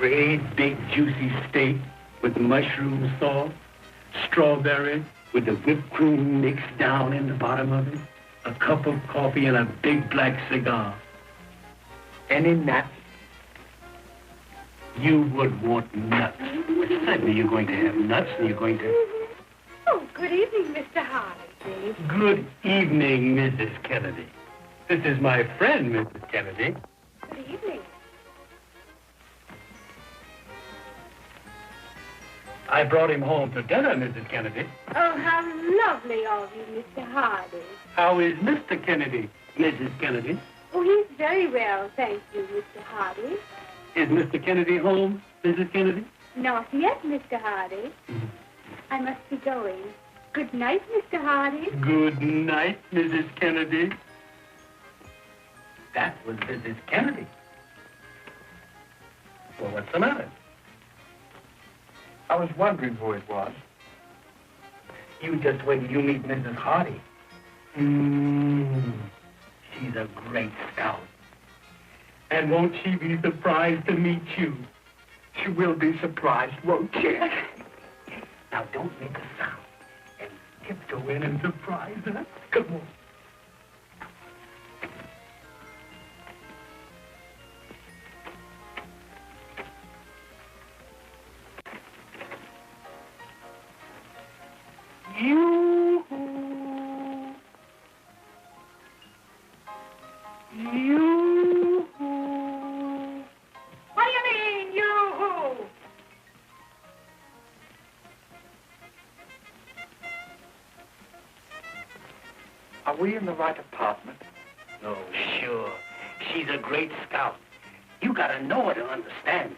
great big juicy steak with mushroom sauce, strawberry with the whipped cream mixed down in the bottom of it, a cup of coffee, and a big black cigar. Any nuts? You would want nuts. Certainly you're going to have nuts, and you're going to... Oh, good evening, Mr. Hardy. Good evening, Mrs. Kennedy. This is my friend, Mrs. Kennedy. Good evening. I brought him home to dinner, Mrs. Kennedy. Oh, how lovely of you, Mr. Hardy. How is Mr. Kennedy, Mrs. Kennedy? Oh, he's very well, thank you, Mr. Hardy. Is Mr. Kennedy home, Mrs. Kennedy? Not yet, Mr. Hardy. I must be going. Good night, Mr. Hardy. Good night, Mrs. Kennedy. That was Mrs. Kennedy. Well, what's the matter? I was wondering who it was. You just wait till you meet Mrs. Hardy. She's a great scout. And won't she be surprised to meet you? She will be surprised, won't she? Now, don't make a sound. And tiptoe in and surprise her. Come on. What do you mean, yoo-hoo? Are we in the right apartment? Oh, sure. She's a great scout. You gotta know her to understand her.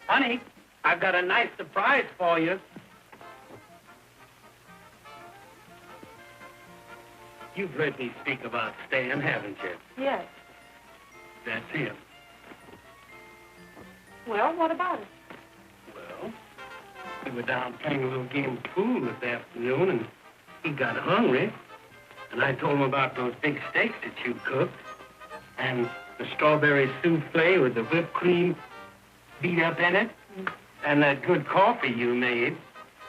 Honey, I've got a nice surprise for you. You've heard me speak about Stan, haven't you? Yes. That's him. Well, what about it? Well, we were down playing a little game of pool this afternoon, and he got hungry. And I told him about those big steaks that you cooked, and the strawberry souffle with the whipped cream beat up in it, and that good coffee you made,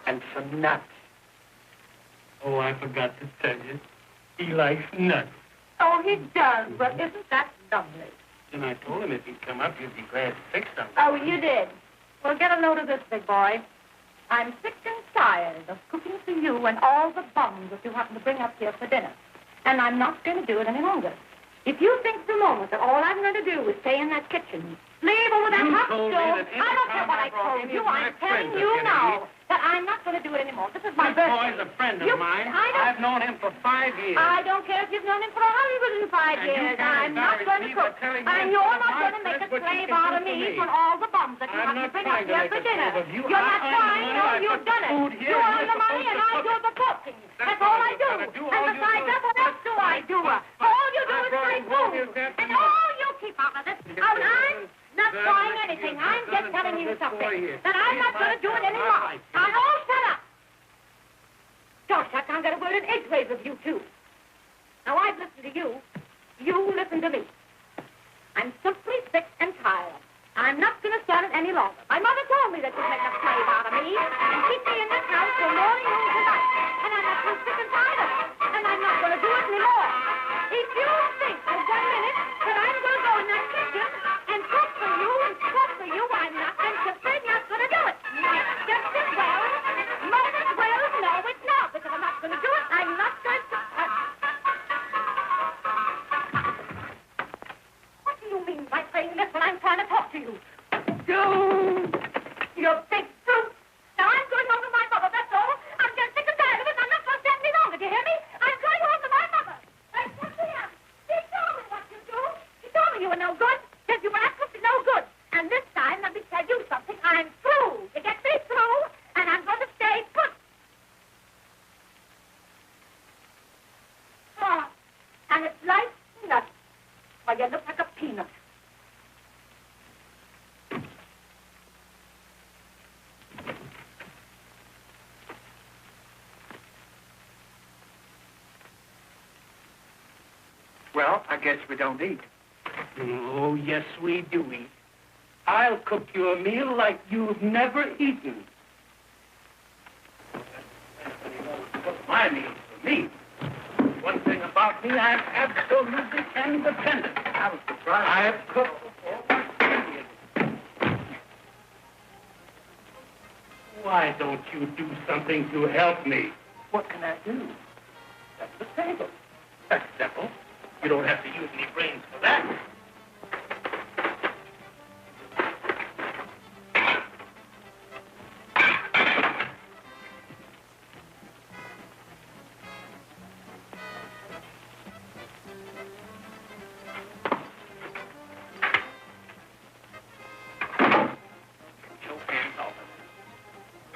and some nuts. Oh, I forgot to tell you. He likes nuts. Oh, he does, but isn't that lovely? And I told him if he'd come up, you'd be glad to fix something. Oh, you did. Well, get a load of this, big boy. I'm sick and tired of cooking for you and all the bums that you happen to bring up here for dinner. And I'm not going to do it any longer. If you think for a moment that all I'm going to do is stay in that kitchen, sleep over that hot stove, I don't care what I told you. I'm telling you now that I'm not going to do it anymore. This is my birthday. This boy's a friend of mine. I've known him for 5 years. I don't care if you've known him for 105 years. I'm not going to cook. And you're not going to make a slave out of me for all the bums that you have to bring up here for dinner. You're not trying. No, you've done it. You earn the money and I do the cooking. That's all I do. And besides that, what else do I do? All you do is make food. And all you keep out of this. Oh, I'm not trying anything. I'm just telling you something. That I'm not going to do it anymore. Now, all shut up. Gosh, I can't get a word in edgeways with you two. Now, I've listened to you. You listen to me. I'm simply sick and tired. I'm not going to stand it any longer. My mother told me that you'd make a slave out of me and keep me in this house till morning, noon, tonight. And I'm not too sick and tired of it. And I'm not going to do it anymore. If you think for 1 minute that I'm going to go in that kitchen and cook for you and cook for you, I'm not. I'm simply not going to do it. Just as well. Might as well. No, it's not, because I'm not going to do it. I'm not going to... What do you mean by saying this when I'm trying to talk to you? You big brute. Now, I'm going home to my mother, that's all. I'm just sick and tired of it, and I'm not going to stand any longer. Do you hear me? I'm going home to my mother. That's what she is. She told me what you do. She told me you were no good. Said you were absolutely no good. And this time, let me tell you something. I'm through. You get me through, and I'm going to stay put. Oh, and it's like nuts. Well, you look like a peanut. Well, I guess we don't eat. Oh, yes, we do eat. I'll cook you a meal like you've never eaten. My meal for me. One thing about me, I'm absolutely independent. I was surprised. I have cooked before. Why don't you do something to help me? What can I do? That's the table. That's simple. You don't have to use any brains for that.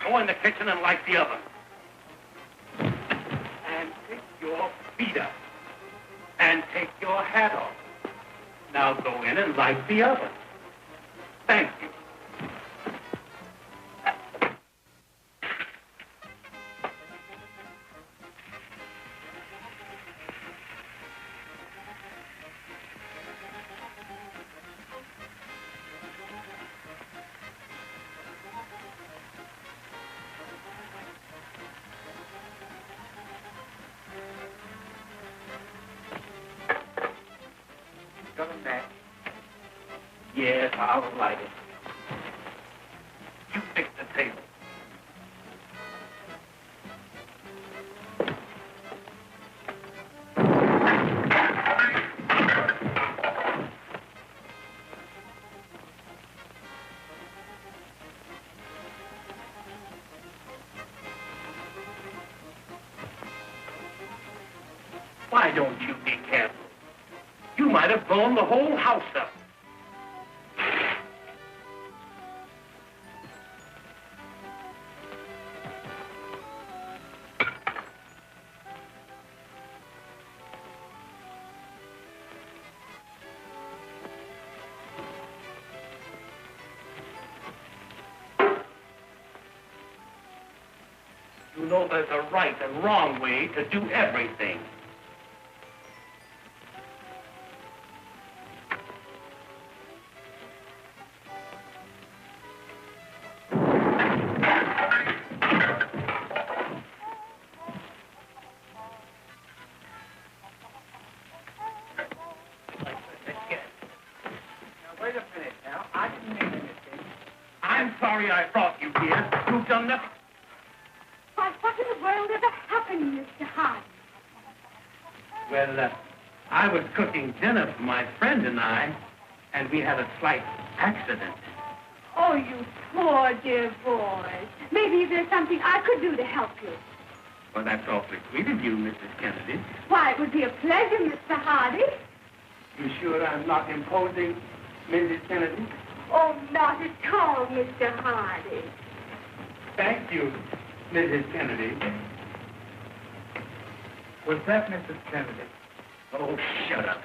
Go in the kitchen and light the oven. And take your feet up. And take your hat off. Now go in and light the oven. Thank you. Yes, I'll light it. You fix the table. Why don't you be careful? You might have blown the whole house up. You know there's a right and wrong way to do everything. Wait a minute now. I didn't mean anything. I'm sorry I brought you here. You've done nothing. Why, what in the world ever happened, Mr. Hart? Well, I was cooking dinner for my friend and I, and we had a slight accident. Oh, you poor dear boy. Maybe there's something I could do to help you. Well, that's awfully sweet of you, Mrs. Kennedy. Why, it would be a pleasure, Mr. Hardy. You sure I'm not imposing, Mrs. Kennedy? Oh, not at all, Mr. Hardy. Thank you, Mrs. Kennedy. Was that Mrs. Kennedy? Oh, shut up.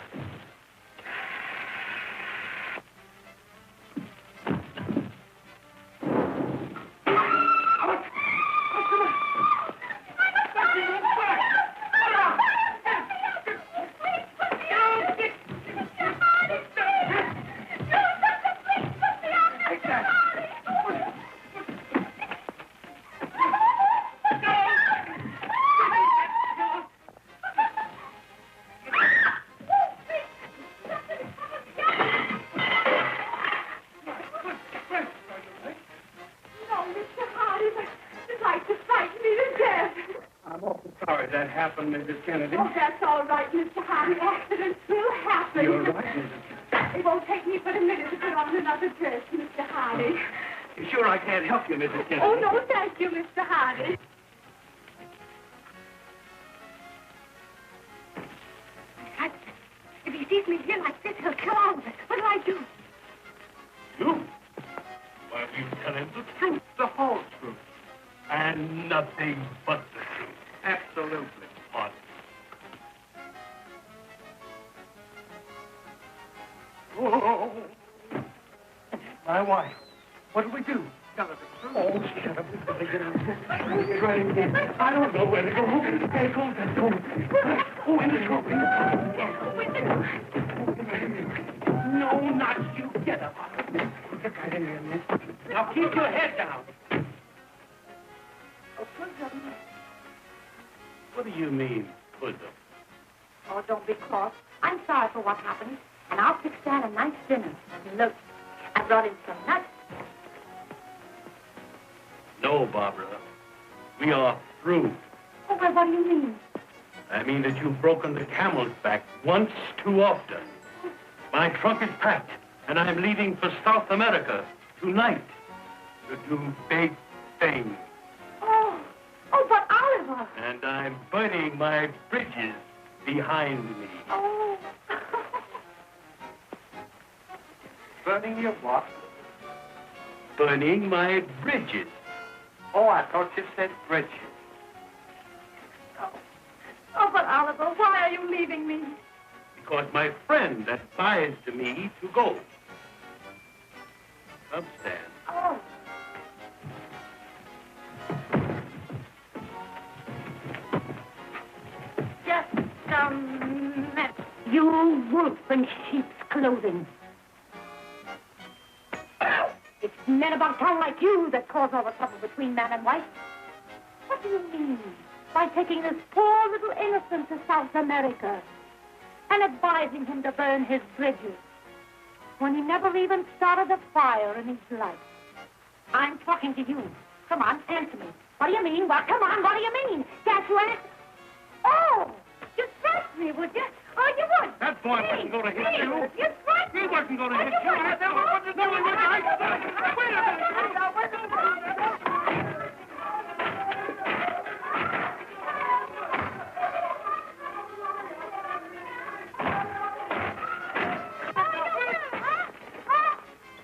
Sorry that happened, Mrs. Kennedy. Oh, that's all right, Mr. Hardy. Accidents will happen. You're right, Mrs. Kennedy. It won't take me but a minute to put on another dress, Mr. Hardy. You sure I can't help you, Mrs. Kennedy? Oh, no, thank you, Mr. Hardy. If he sees me here like this, he'll kill all of us. What do I do? You? Why, you tell him the truth, the whole truth, and nothing but the truth. Absolutely. What? Oh, my wife. What do we do? Tell her the truth. Oh, shut up. Get right in here. I don't know where to go. Hey, go, let's go. Oh, in the truck. Yes, with the... No, not you. Get up. Get right in there, miss. Now keep your head down. Oh, bosom. What do you mean, bosom? Oh, don't be cross. I'm sorry for what happened, and I'll fix Dad a nice dinner. Look, I brought in some nuts. No, Barbara. We are through. Oh, well, what do you mean? I mean that you've broken the camel's back once too often. My trunk is packed, and I'm leaving for South America tonight to do big things. Oh, but Oliver. And I'm burning my bridges behind me. Oh. Burning your what? Burning my bridges. Oh, I thought you said bridges. Oh, but Oliver, why are you leaving me? Because my friend advised me to go. Come, Stan. Oh. Just a minute. You wolf in sheep's clothing. It's men about town like you that cause all the trouble between man and wife. What do you mean by taking this poor little innocent to South America and advising him to burn his bridges when he never even started a fire in his life? I'm talking to you. Come on, answer me. What do you mean? Well, come on, what do you mean? Can't you answer? Oh, you thrust me, would you? Oh, you would. That boy wasn't going to hit you. You thrust me. He wasn't going to hit you. I never wanted to do it with you. Wait a minute.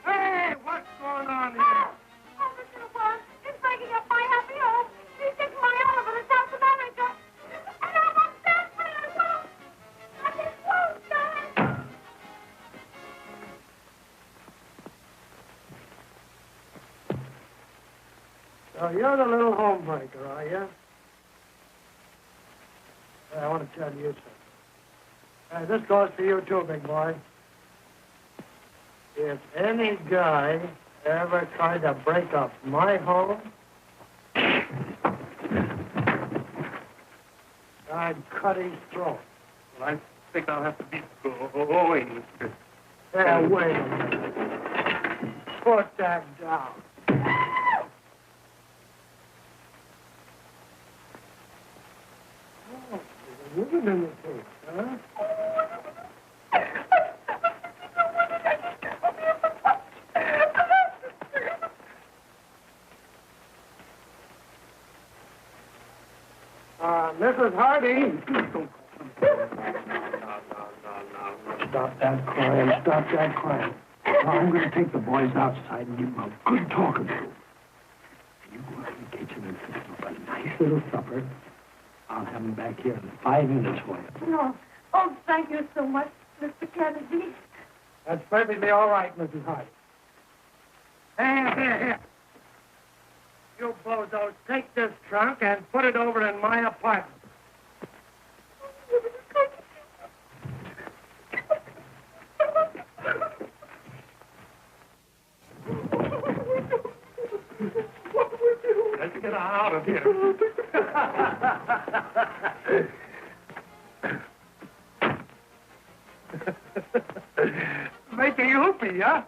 Hey, what's going on here? Oh, Mr. Warren, he's breaking up my happy home. He's taking my Oliver to South America. And I'm upset for you. I just won't die. So you're the little homebreaker, are you? I want to tell you something. This goes for you too, big boy. If any guy ever tried to break up my home, I'd cut his throat. Well, I think I'll have to be going. Yeah, wait a minute. Put that down. Oh, there's a woman in the case, huh? Mrs. Hardy. No. Stop that crying. Stop that crying. Now, I'm going to take the boys outside and give them a good talking to. You go out in the kitchen and fix them up a nice little supper. I'll have them back here in 5 minutes for you. No. Oh, thank you so much, Mr. Kennedy. That's perfectly all right, Mrs. Hardy. Here. You bozos, take this trunk and put it over in my apartment. Let's get out of here. Making whoopee, huh?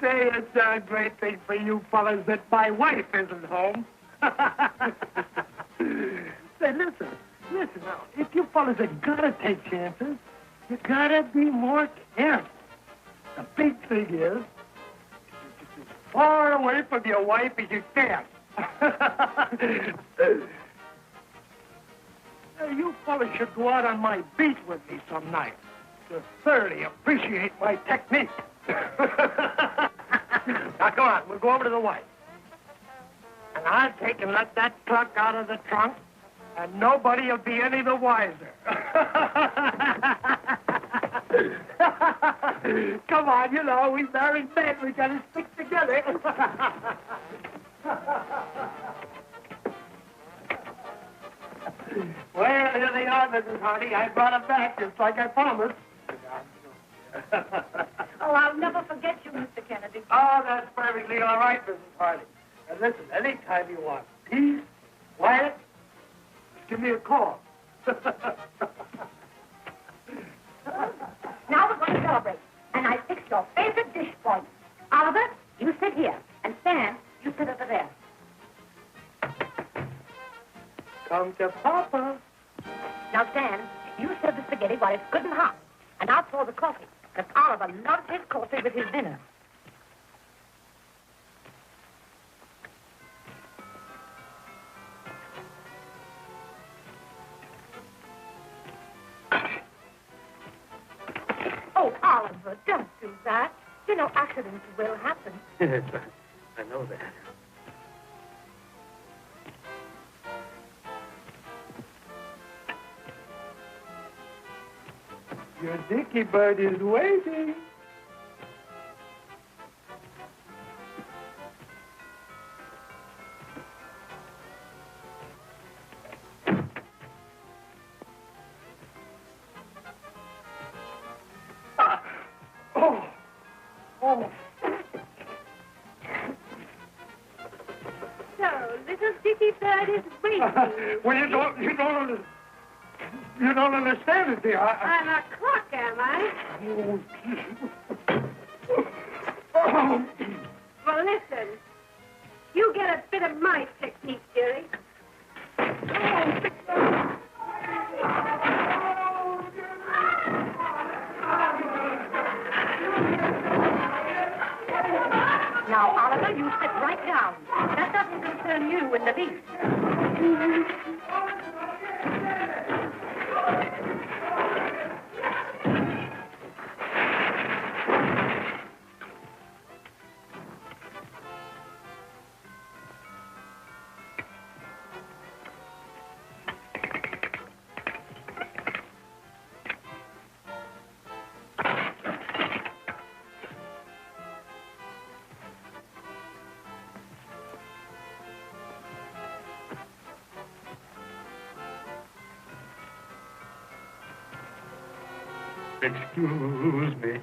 Say, it's a great thing for you fellas that my wife isn't home. Say, listen now. If you fellas are gonna take chances, you gotta be more careful. The big thing is, just as far away from your wife as you can. You fellas should go out on my beat with me some night to thoroughly appreciate my technique. Now, come on, we'll go over to the wife. And I'll take and let that truck out of the trunk, and nobody will be any the wiser. Come on, you know, we married men. We gotta stick together. Well, here they are, Mrs. Hardy. I brought them back just like I promised. I'll never forget you, Mr. Kennedy. Oh, that's perfectly all right, Mrs. Hardy. And listen, anytime you want peace, quiet, just give me a call. Now we're going to celebrate. And I fixed your favorite dish for you. Oliver, you sit here. And Stan, you sit over there. Come to Papa. Now, Stan, you serve the spaghetti while it's good and hot. And I'll pour the coffee, because Oliver loves his coffee with his dinner. Oh, Oliver, don't do that. You know, accidents will happen. Yes, I know that. Your dicky bird is waiting. Oh. So, little dicky bird is waiting. Well, you don't understand it, dear. I'm a clock, am I? Oh. Well, listen. You get a bit of my technique, dearie. Now, Oliver, you sit right down. That doesn't concern you in the least. Excuse me.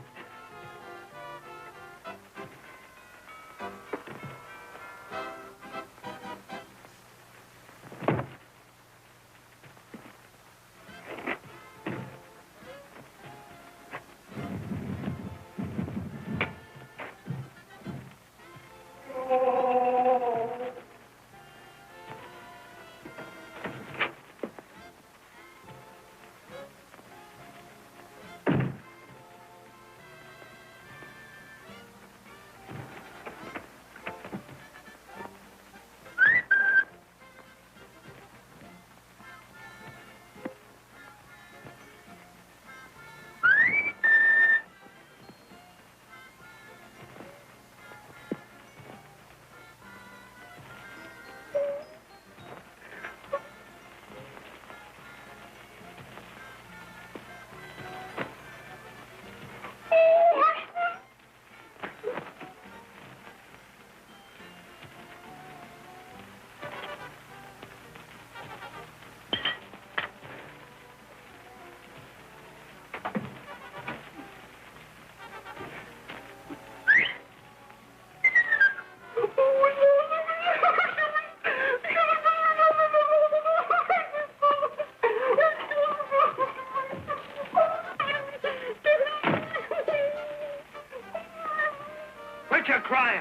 Quit your crying.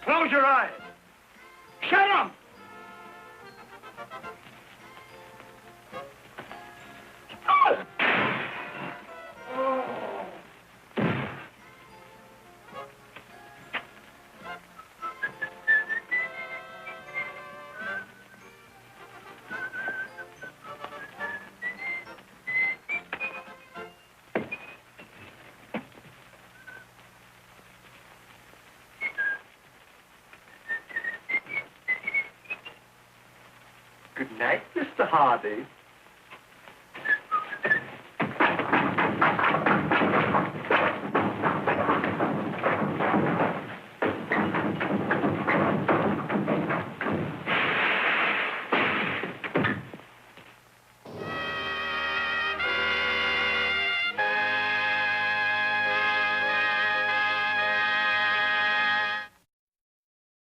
Close your eyes. Shut up. Good night, Mr. Hardy.